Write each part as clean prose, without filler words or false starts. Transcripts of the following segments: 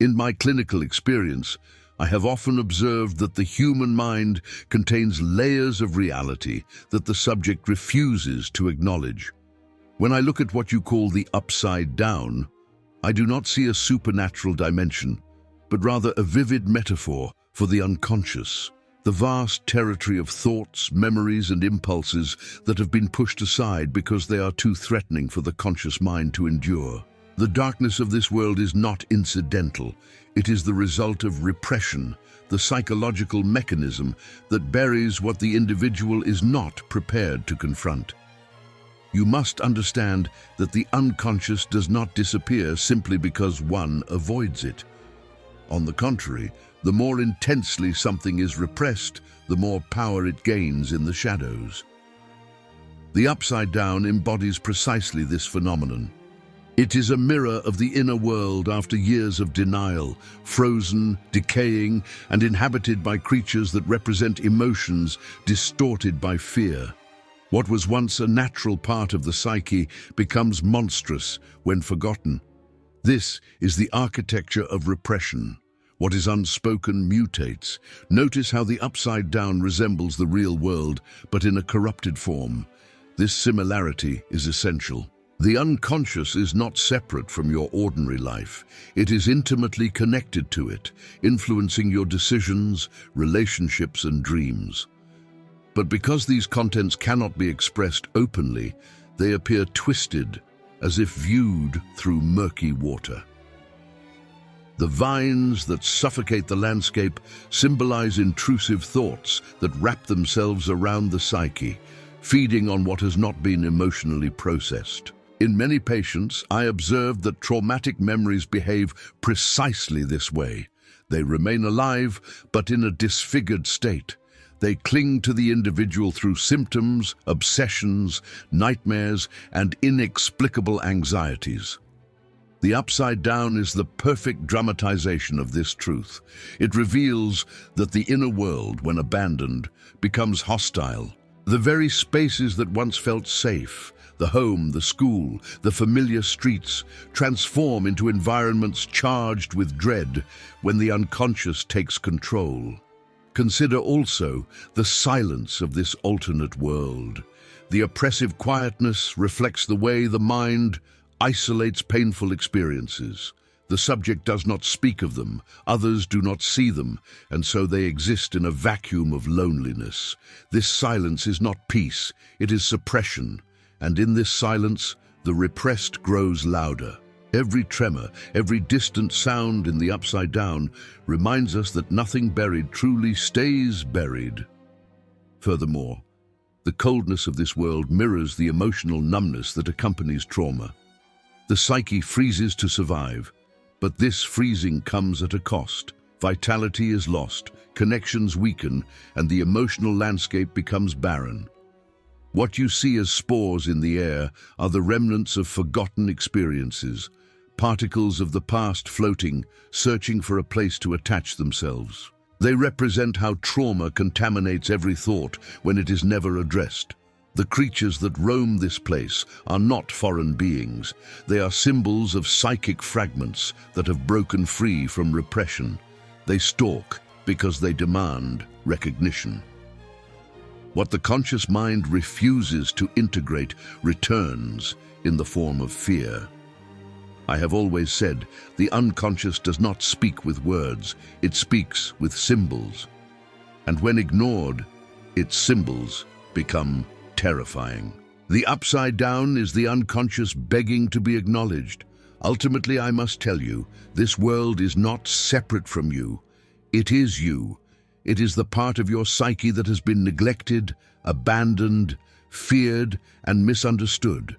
In my clinical experience, I have often observed that the human mind contains layers of reality that the subject refuses to acknowledge. When I look at what you call the upside down, I do not see a supernatural dimension, but rather a vivid metaphor for the unconscious, the vast territory of thoughts, memories, and impulses that have been pushed aside because they are too threatening for the conscious mind to endure. The darkness of this world is not incidental. It is the result of repression, the psychological mechanism that buries what the individual is not prepared to confront. You must understand that the unconscious does not disappear simply because one avoids it. On the contrary, the more intensely something is repressed, the more power it gains in the shadows. The upside down embodies precisely this phenomenon. It is a mirror of the inner world after years of denial, frozen, decaying, and inhabited by creatures that represent emotions distorted by fear. What was once a natural part of the psyche becomes monstrous when forgotten. This is the architecture of repression. What is unspoken mutates. Notice how the upside down resembles the real world, but in a corrupted form. This similarity is essential. The unconscious is not separate from your ordinary life. It is intimately connected to it, influencing your decisions, relationships, and dreams. But because these contents cannot be expressed openly, they appear twisted, as if viewed through murky water. The vines that suffocate the landscape symbolize intrusive thoughts that wrap themselves around the psyche, feeding on what has not been emotionally processed. In many patients, I observed that traumatic memories behave precisely this way. They remain alive, but in a disfigured state. They cling to the individual through symptoms, obsessions, nightmares, and inexplicable anxieties. The upside down is the perfect dramatization of this truth. It reveals that the inner world, when abandoned, becomes hostile. The very spaces that once felt safe, the home, the school, the familiar streets, transform into environments charged with dread when the unconscious takes control. Consider also the silence of this alternate world. The oppressive quietness reflects the way the mind isolates painful experiences. The subject does not speak of them, others do not see them, and so they exist in a vacuum of loneliness. This silence is not peace, it is suppression. And in this silence, the repressed grows louder. Every tremor, every distant sound in the upside down reminds us that nothing buried truly stays buried. Furthermore, the coldness of this world mirrors the emotional numbness that accompanies trauma. The psyche freezes to survive, but this freezing comes at a cost. Vitality is lost, connections weaken, and the emotional landscape becomes barren. What you see as spores in the air are the remnants of forgotten experiences, particles of the past floating, searching for a place to attach themselves. They represent how trauma contaminates every thought when it is never addressed. The creatures that roam this place are not foreign beings. They are symbols of psychic fragments that have broken free from repression. They stalk because they demand recognition. What the conscious mind refuses to integrate returns in the form of fear. I have always said, the unconscious does not speak with words, it speaks with symbols. And when ignored, its symbols become terrifying. The upside down is the unconscious begging to be acknowledged. Ultimately, I must tell you, this world is not separate from you. It is you. It is the part of your psyche that has been neglected, abandoned, feared, and misunderstood.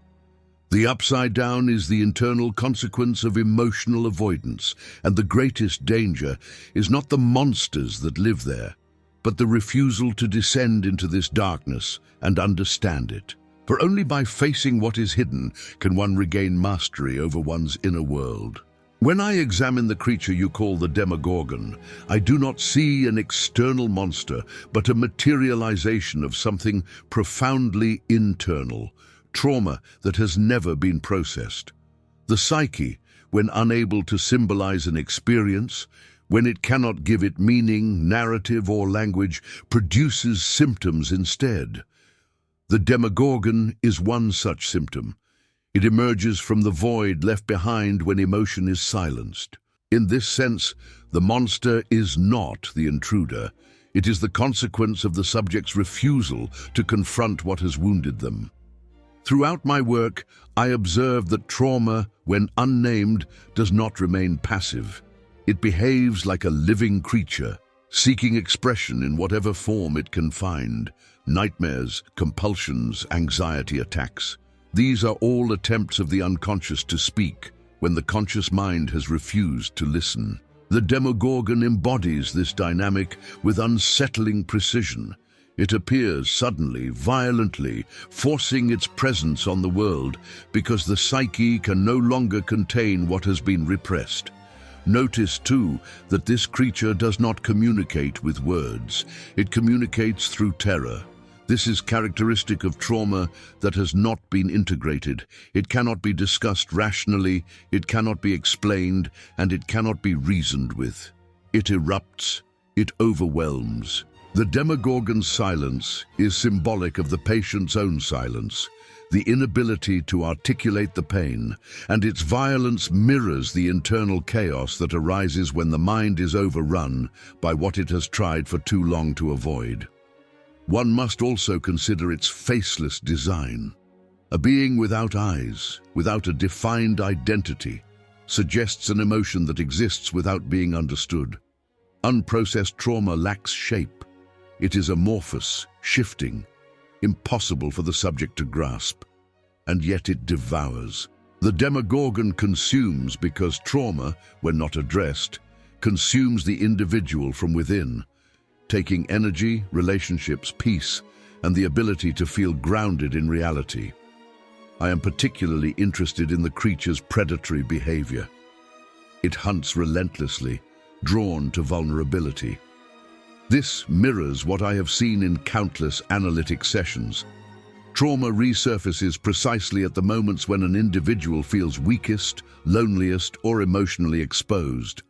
The upside down is the internal consequence of emotional avoidance, and the greatest danger is not the monsters that live there, but the refusal to descend into this darkness and understand it. For only by facing what is hidden can one regain mastery over one's inner world. When I examine the creature you call the Demogorgon, I do not see an external monster, but a materialization of something profoundly internal, trauma that has never been processed. The psyche, when unable to symbolize an experience, when it cannot give it meaning, narrative, or language, produces symptoms instead. The Demogorgon is one such symptom. It emerges from the void left behind when emotion is silenced. In this sense, the monster is not the intruder. It is the consequence of the subject's refusal to confront what has wounded them. Throughout my work, I observe that trauma, when unnamed, does not remain passive. It behaves like a living creature, seeking expression in whatever form it can find. Nightmares, compulsions, anxiety attacks. These are all attempts of the unconscious to speak when the conscious mind has refused to listen. The Demogorgon embodies this dynamic with unsettling precision. It appears suddenly, violently, forcing its presence on the world because the psyche can no longer contain what has been repressed. Notice, too, that this creature does not communicate with words. It communicates through terror. This is characteristic of trauma that has not been integrated. It cannot be discussed rationally, it cannot be explained, and it cannot be reasoned with. It erupts, it overwhelms. The Demogorgon's silence is symbolic of the patient's own silence, the inability to articulate the pain, and its violence mirrors the internal chaos that arises when the mind is overrun by what it has tried for too long to avoid. One must also consider its faceless design. A being without eyes, without a defined identity, suggests an emotion that exists without being understood. Unprocessed trauma lacks shape. It is amorphous, shifting, impossible for the subject to grasp, and yet it devours. The Demogorgon consumes because trauma, when not addressed, consumes the individual from within, taking energy, relationships, peace, and the ability to feel grounded in reality. I am particularly interested in the creature's predatory behavior. It hunts relentlessly, drawn to vulnerability. This mirrors what I have seen in countless analytic sessions. Trauma resurfaces precisely at the moments when an individual feels weakest, loneliest, or emotionally exposed.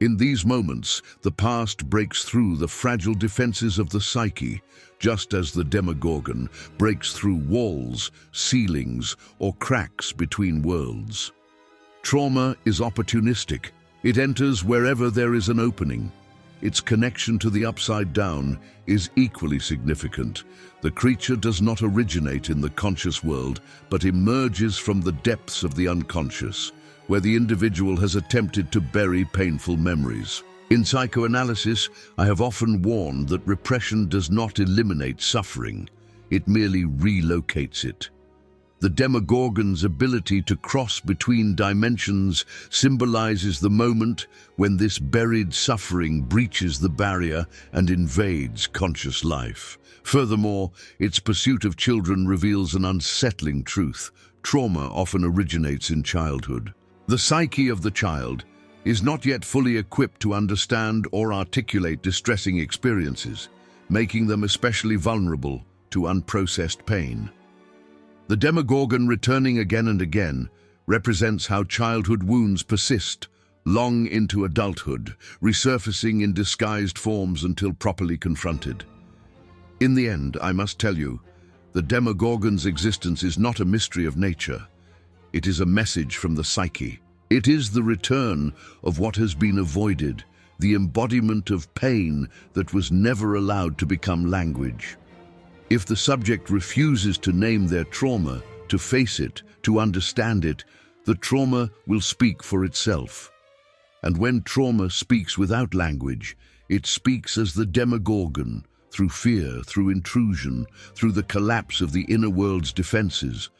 In these moments, the past breaks through the fragile defenses of the psyche, just as the Demogorgon breaks through walls, ceilings, or cracks between worlds. Trauma is opportunistic. It enters wherever there is an opening. Its connection to the upside down is equally significant. The creature does not originate in the conscious world, but emerges from the depths of the unconscious, where the individual has attempted to bury painful memories. In psychoanalysis, I have often warned that repression does not eliminate suffering, it merely relocates it. The Demogorgon's ability to cross between dimensions symbolizes the moment when this buried suffering breaches the barrier and invades conscious life. Furthermore, its pursuit of children reveals an unsettling truth. Trauma often originates in childhood. The psyche of the child is not yet fully equipped to understand or articulate distressing experiences, making them especially vulnerable to unprocessed pain. The Demogorgon, returning again and again, represents how childhood wounds persist long into adulthood, resurfacing in disguised forms until properly confronted. In the end, I must tell you, the Demogorgon's existence is not a mystery of nature. It is a message from the psyche. It is the return of what has been avoided, the embodiment of pain that was never allowed to become language. If the subject refuses to name their trauma, to face it, to understand it, the trauma will speak for itself. And when trauma speaks without language, it speaks as the Demogorgon, through fear, through intrusion, through the collapse of the inner world's defenses.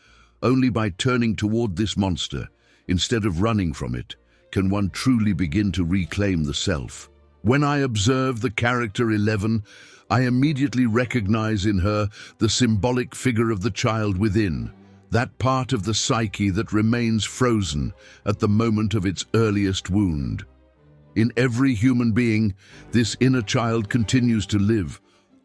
Only by turning toward this monster, instead of running from it, can one truly begin to reclaim the self. When I observe the character 11, I immediately recognize in her the symbolic figure of the child within, that part of the psyche that remains frozen at the moment of its earliest wound. In every human being, this inner child continues to live,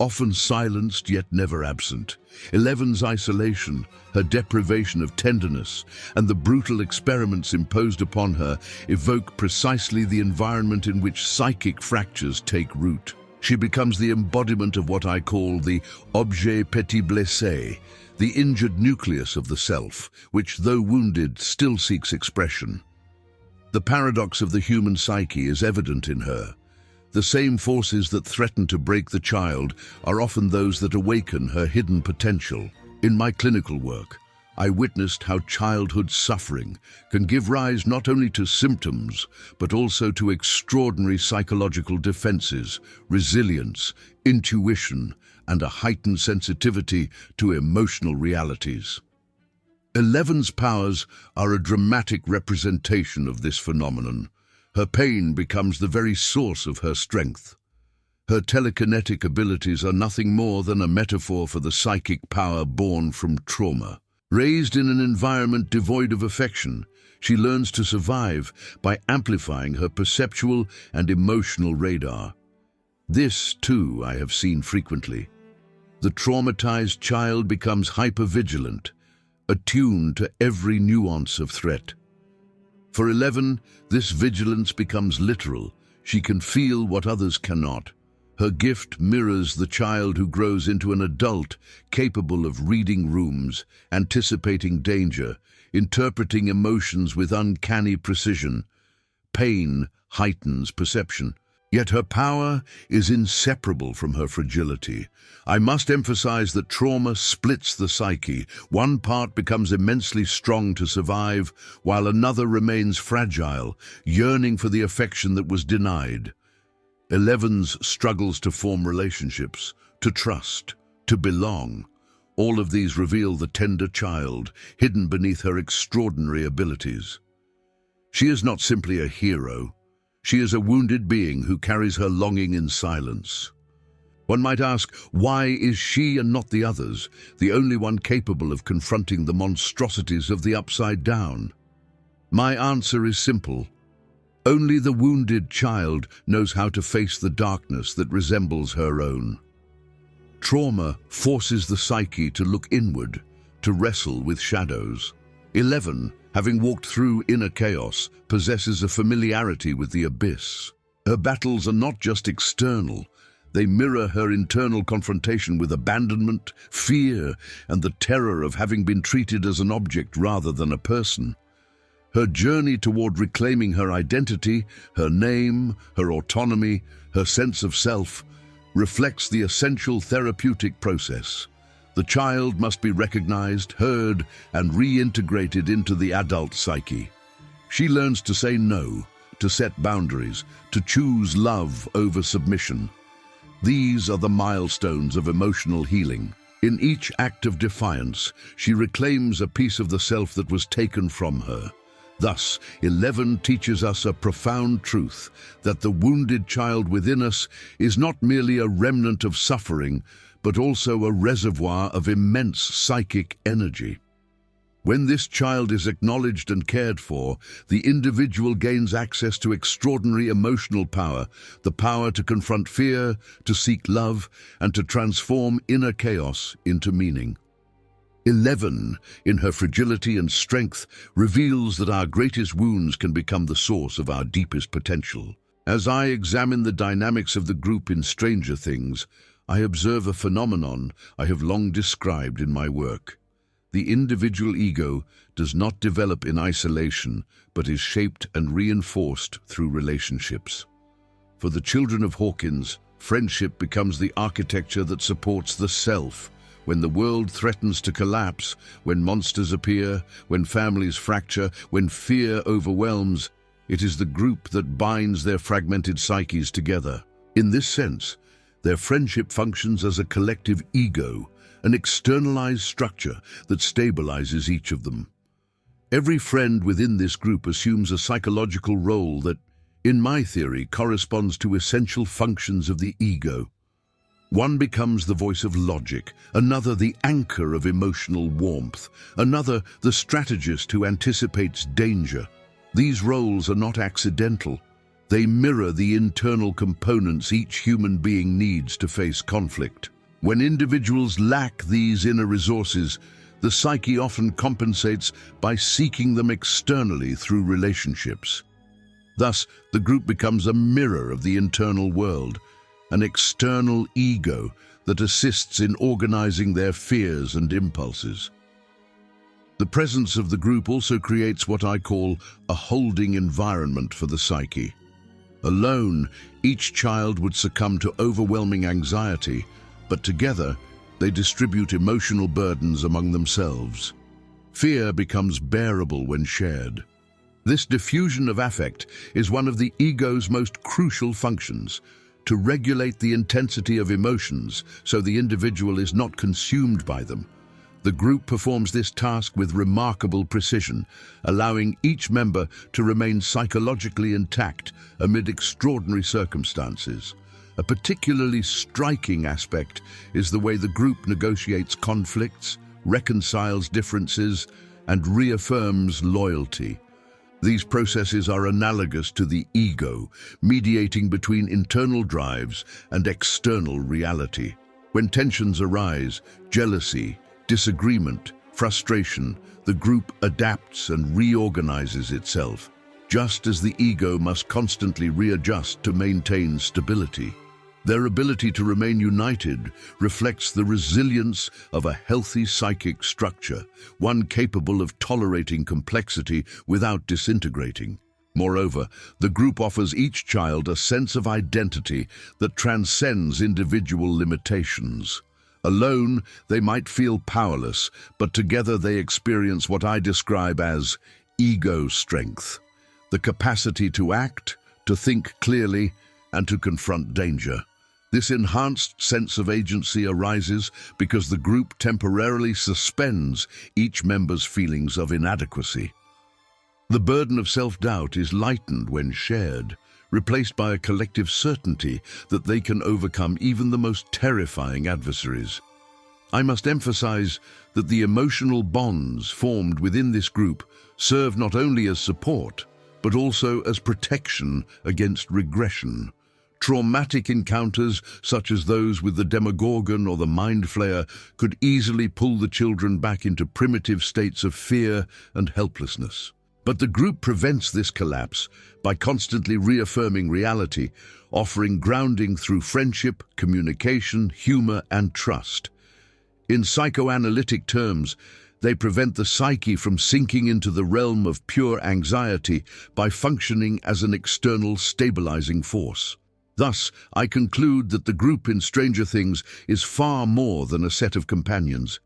often silenced yet never absent. Eleven's isolation, her deprivation of tenderness, and the brutal experiments imposed upon her evoke precisely the environment in which psychic fractures take root. She becomes the embodiment of what I call the objet petit blessé, the injured nucleus of the self, which, though wounded, still seeks expression. The paradox of the human psyche is evident in her. The same forces that threaten to break the child are often those that awaken her hidden potential. In my clinical work, I witnessed how childhood suffering can give rise not only to symptoms, but also to extraordinary psychological defenses, resilience, intuition, and a heightened sensitivity to emotional realities. Eleven's powers are a dramatic representation of this phenomenon. Her pain becomes the very source of her strength. Her telekinetic abilities are nothing more than a metaphor for the psychic power born from trauma. Raised in an environment devoid of affection, she learns to survive by amplifying her perceptual and emotional radar. This, too, I have seen frequently. The traumatized child becomes hypervigilant, attuned to every nuance of threat. For 11, this vigilance becomes literal. She can feel what others cannot. Her gift mirrors the child who grows into an adult capable of reading rooms, anticipating danger, interpreting emotions with uncanny precision. Pain heightens perception. Yet her power is inseparable from her fragility. I must emphasize that trauma splits the psyche. One part becomes immensely strong to survive, while another remains fragile, yearning for the affection that was denied. Eleven's struggles to form relationships, to trust, to belong. All of these reveal the tender child, hidden beneath her extraordinary abilities. She is not simply a hero. She is a wounded being who carries her longing in silence. One might ask, why is she and not the others the only one capable of confronting the monstrosities of the upside down? My answer is simple. Only the wounded child knows how to face the darkness that resembles her own. Trauma forces the psyche to look inward, to wrestle with shadows. 11, having walked through inner chaos, possesses a familiarity with the abyss. Her battles are not just external. They mirror her internal confrontation with abandonment, fear, and the terror of having been treated as an object rather than a person. Her journey toward reclaiming her identity, her name, her autonomy, her sense of self, reflects the essential therapeutic process. The child must be recognized, heard, and reintegrated into the adult psyche. She learns to say no, to set boundaries, to choose love over submission. These are the milestones of emotional healing. In each act of defiance, she reclaims a piece of the self that was taken from her. Thus, 11 teaches us a profound truth, that the wounded child within us is not merely a remnant of suffering, but also a reservoir of immense psychic energy. When this child is acknowledged and cared for, the individual gains access to extraordinary emotional power, the power to confront fear, to seek love, and to transform inner chaos into meaning. 11, in her fragility and strength, reveals that our greatest wounds can become the source of our deepest potential. As I examine the dynamics of the group in Stranger Things, I observe a phenomenon I have long described in my work. The individual ego does not develop in isolation, but is shaped and reinforced through relationships. For the children of Hawkins, friendship becomes the architecture that supports the self. When the world threatens to collapse, when monsters appear, when families fracture, when fear overwhelms, it is the group that binds their fragmented psyches together. In this sense, their friendship functions as a collective ego, an externalized structure that stabilizes each of them. Every friend within this group assumes a psychological role that, in my theory, corresponds to essential functions of the ego. One becomes the voice of logic, another the anchor of emotional warmth, another the strategist who anticipates danger. These roles are not accidental. They mirror the internal components each human being needs to face conflict. When individuals lack these inner resources, the psyche often compensates by seeking them externally through relationships. Thus, the group becomes a mirror of the internal world, an external ego that assists in organizing their fears and impulses. The presence of the group also creates what I call a holding environment for the psyche. Alone, each child would succumb to overwhelming anxiety, but together, they distribute emotional burdens among themselves. Fear becomes bearable when shared. This diffusion of affect is one of the ego's most crucial functions, to regulate the intensity of emotions so the individual is not consumed by them. The group performs this task with remarkable precision, allowing each member to remain psychologically intact amid extraordinary circumstances. A particularly striking aspect is the way the group negotiates conflicts, reconciles differences, and reaffirms loyalty. These processes are analogous to the ego, mediating between internal drives and external reality. When tensions arise, jealousy, disagreement, frustration, the group adapts and reorganizes itself, just as the ego must constantly readjust to maintain stability. Their ability to remain united reflects the resilience of a healthy psychic structure, one capable of tolerating complexity without disintegrating. Moreover, the group offers each child a sense of identity that transcends individual limitations. Alone, they might feel powerless, but together they experience what I describe as ego strength, the capacity to act, to think clearly, and to confront danger. This enhanced sense of agency arises because the group temporarily suspends each member's feelings of inadequacy. The burden of self-doubt is lightened when shared, replaced by a collective certainty that they can overcome even the most terrifying adversaries. I must emphasize that the emotional bonds formed within this group serve not only as support, but also as protection against regression. Traumatic encounters, such as those with the Demogorgon or the Mind Flayer, could easily pull the children back into primitive states of fear and helplessness. But the group prevents this collapse by constantly reaffirming reality, offering grounding through friendship, communication, humor, and trust. In psychoanalytic terms, they prevent the psyche from sinking into the realm of pure anxiety by functioning as an external stabilizing force. Thus, I conclude that the group in Stranger Things is far more than a set of companions.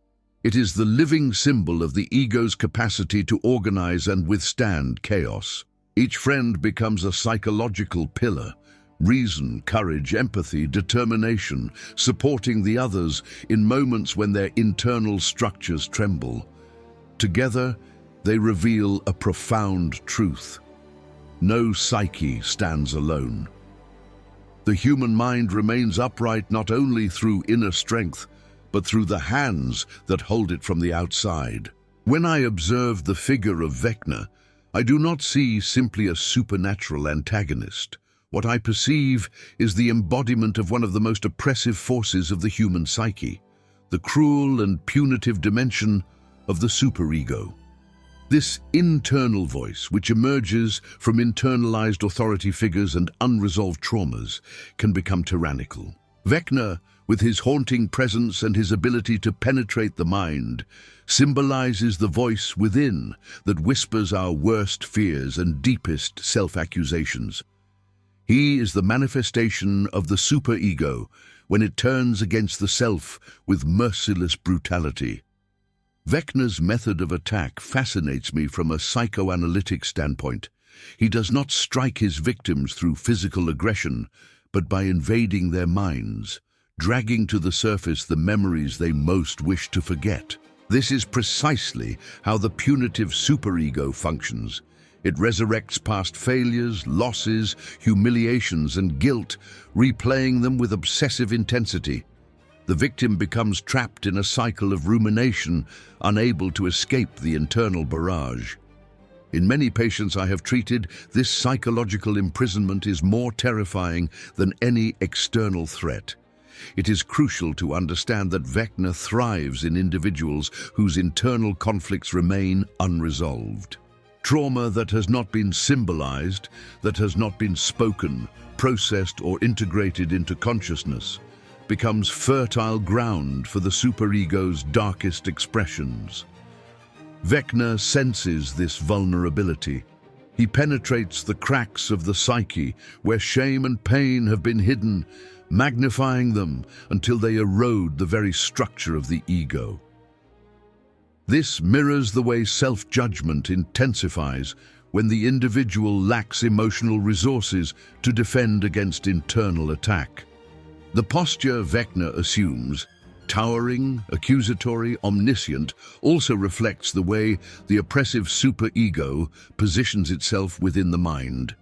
It is the living symbol of the ego's capacity to organize and withstand chaos. Each friend becomes a psychological pillar, reason, courage, empathy, determination, supporting the others in moments when their internal structures tremble. Together, they reveal a profound truth. No psyche stands alone. The human mind remains upright not only through inner strength, but through the hands that hold it from the outside. When I observe the figure of Vecna, I do not see simply a supernatural antagonist. What I perceive is the embodiment of one of the most oppressive forces of the human psyche, the cruel and punitive dimension of the superego. This internal voice, which emerges from internalized authority figures and unresolved traumas, can become tyrannical. Vecna, with his haunting presence and his ability to penetrate the mind, symbolizes the voice within that whispers our worst fears and deepest self-accusations. He is the manifestation of the superego when it turns against the self with merciless brutality. Vecna's method of attack fascinates me from a psychoanalytic standpoint. He does not strike his victims through physical aggression, but by invading their minds, dragging to the surface the memories they most wish to forget. This is precisely how the punitive superego functions. It resurrects past failures, losses, humiliations, and guilt, replaying them with obsessive intensity. The victim becomes trapped in a cycle of rumination, unable to escape the internal barrage. In many patients I have treated, this psychological imprisonment is more terrifying than any external threat. it is crucial to understand that Vecna thrives in individuals whose internal conflicts remain unresolved. Trauma that has not been symbolized, that has not been spoken, processed or integrated into consciousness, becomes fertile ground for the superego's darkest expressions. Vecna senses this vulnerability. He penetrates the cracks of the psyche where shame and pain have been hidden, magnifying them until they erode the very structure of the ego. This mirrors the way self-judgment intensifies when the individual lacks emotional resources to defend against internal attack. The posture Vecna assumes, towering, accusatory, omniscient, also reflects the way the oppressive superego positions itself within the mind.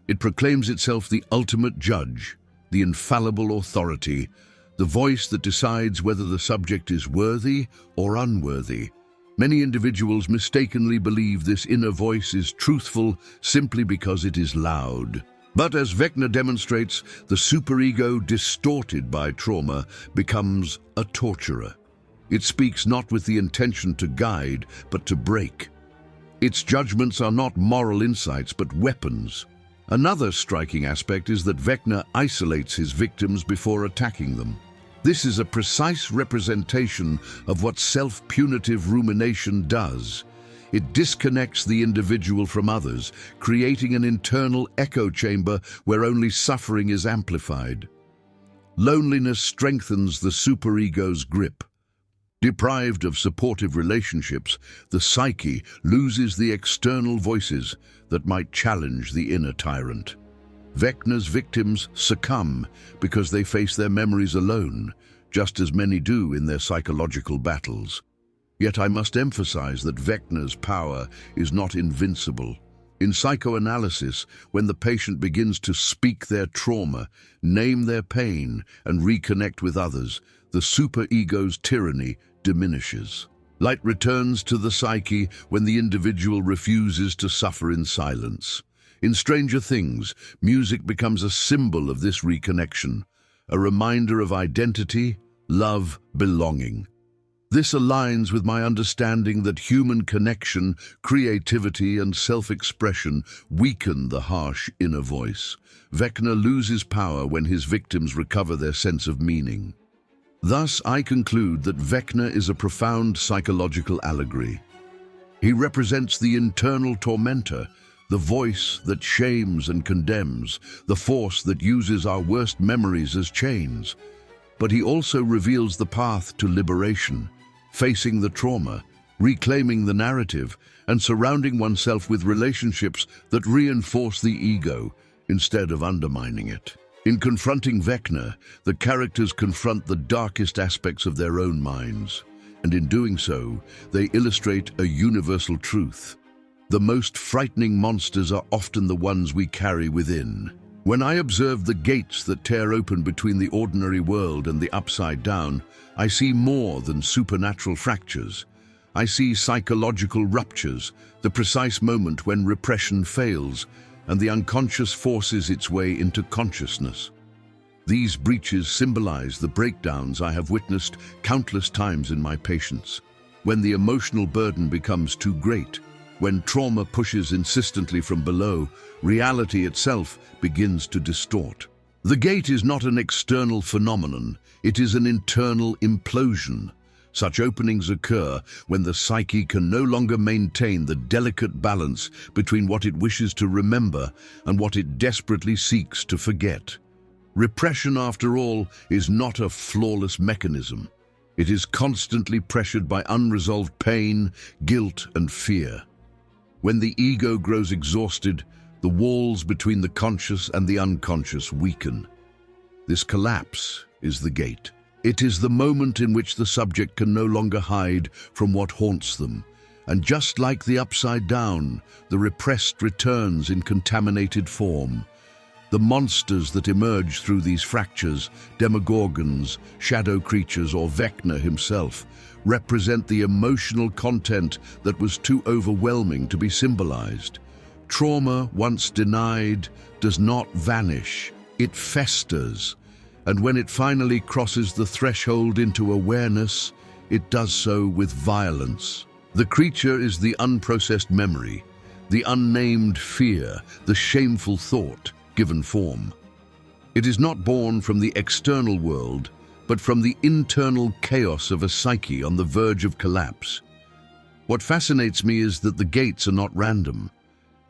It proclaims itself the ultimate judge, the infallible authority, the voice that decides whether the subject is worthy or unworthy. Many individuals mistakenly believe this inner voice is truthful simply because it is loud. But as Vecna demonstrates, the superego, distorted by trauma, becomes a torturer. It speaks not with the intention to guide, but to break. Its judgments are not moral insights, but weapons. Another striking aspect is that Vecna isolates his victims before attacking them. This is a precise representation of what self-punitive rumination does. It disconnects the individual from others, creating an internal echo chamber where only suffering is amplified. Loneliness strengthens the superego's grip. Deprived of supportive relationships, the psyche loses the external voices that might challenge the inner tyrant. Vecna's victims succumb because they face their memories alone, just as many do in their psychological battles. Yet I must emphasize that Vecna's power is not invincible. In psychoanalysis, when the patient begins to speak their trauma, name their pain, and reconnect with others, the superego's tyranny diminishes. Light returns to the psyche when the individual refuses to suffer in silence. In Stranger Things, music becomes a symbol of this reconnection, a reminder of identity, love, belonging. This aligns with my understanding that human connection, creativity, and self-expression weaken the harsh inner voice. Vecna loses power when his victims recover their sense of meaning. Thus, I conclude that Vecna is a profound psychological allegory. He represents the internal tormentor, the voice that shames and condemns, the force that uses our worst memories as chains. But he also reveals the path to liberation, facing the trauma, reclaiming the narrative, and surrounding oneself with relationships that reinforce the ego instead of undermining it. In confronting Vecna, the characters confront the darkest aspects of their own minds, and in doing so, they illustrate a universal truth. The most frightening monsters are often the ones we carry within. When I observe the gates that tear open between the ordinary world and the upside down, I see more than supernatural fractures. I see psychological ruptures, the precise moment when repression fails and the unconscious forces its way into consciousness. These breaches symbolize the breakdowns I have witnessed countless times in my patients. When the emotional burden becomes too great, when trauma pushes insistently from below, reality itself begins to distort. The gate is not an external phenomenon, it is an internal implosion. Such openings occur when the psyche can no longer maintain the delicate balance between what it wishes to remember and what it desperately seeks to forget. Repression, after all, is not a flawless mechanism. It is constantly pressured by unresolved pain, guilt, and fear. When the ego grows exhausted, the walls between the conscious and the unconscious weaken. This collapse is the gate. It is the moment in which the subject can no longer hide from what haunts them. And just like the upside down, the repressed returns in contaminated form. The monsters that emerge through these fractures, Demogorgons, shadow creatures, or Vecna himself, represent the emotional content that was too overwhelming to be symbolized. Trauma, once denied, does not vanish. It festers, And when it finally crosses the threshold into awareness, it does so with violence. The creature is the unprocessed memory, the unnamed fear, the shameful thought given form. It is not born from the external world, but from the internal chaos of a psyche on the verge of collapse. What fascinates me is that the gates are not random.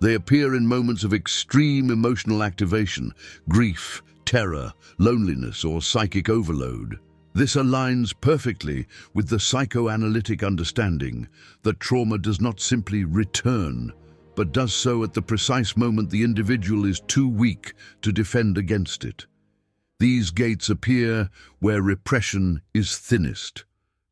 They appear in moments of extreme emotional activation, grief, terror, loneliness, or psychic overload. This aligns perfectly with the psychoanalytic understanding that trauma does not simply return, but does so at the precise moment the individual is too weak to defend against it. These gates appear where repression is thinnest.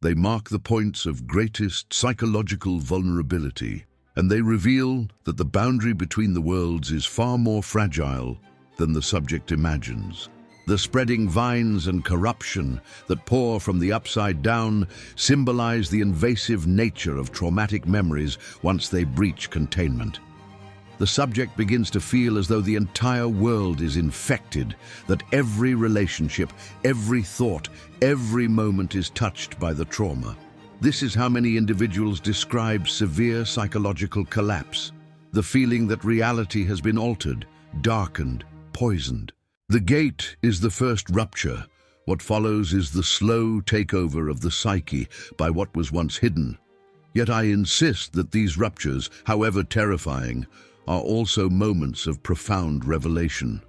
They mark the points of greatest psychological vulnerability, and they reveal that the boundary between the worlds is far more fragile than the subject imagines. The spreading vines and corruption that pour from the upside down symbolize the invasive nature of traumatic memories once they breach containment. The subject begins to feel as though the entire world is infected, that every relationship, every thought, every moment is touched by the trauma. This is how many individuals describe severe psychological collapse, the feeling that reality has been altered, darkened, poisoned. The gate is the first rupture. What follows is the slow takeover of the psyche by what was once hidden. Yet I insist that these ruptures, however terrifying, are also moments of profound revelation.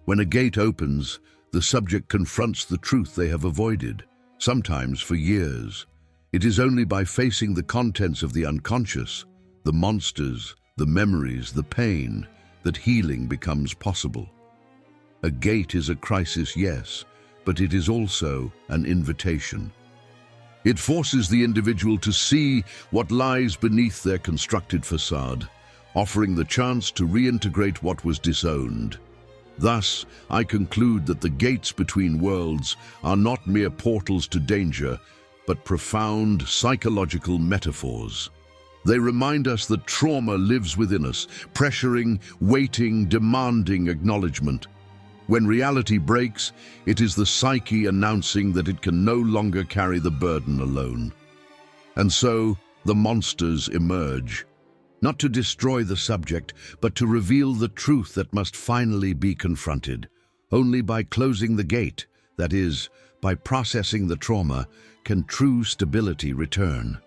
When a gate opens, the subject confronts the truth they have avoided, sometimes for years. It is only by facing the contents of the unconscious, the monsters, the memories, the pain, that healing becomes possible. A gate is a crisis, yes, but it is also an invitation. It forces the individual to see what lies beneath their constructed facade, offering the chance to reintegrate what was disowned. Thus, I conclude that the gates between worlds are not mere portals to danger, but profound psychological metaphors. They remind us that trauma lives within us, pressuring, waiting, demanding acknowledgement. When reality breaks, it is the psyche announcing that it can no longer carry the burden alone. And so, the monsters emerge, not to destroy the subject, but to reveal the truth that must finally be confronted. Only by closing the gate, that is, by processing the trauma, can true stability return.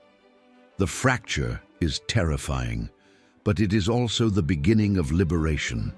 The fracture is terrifying, but it is also the beginning of liberation.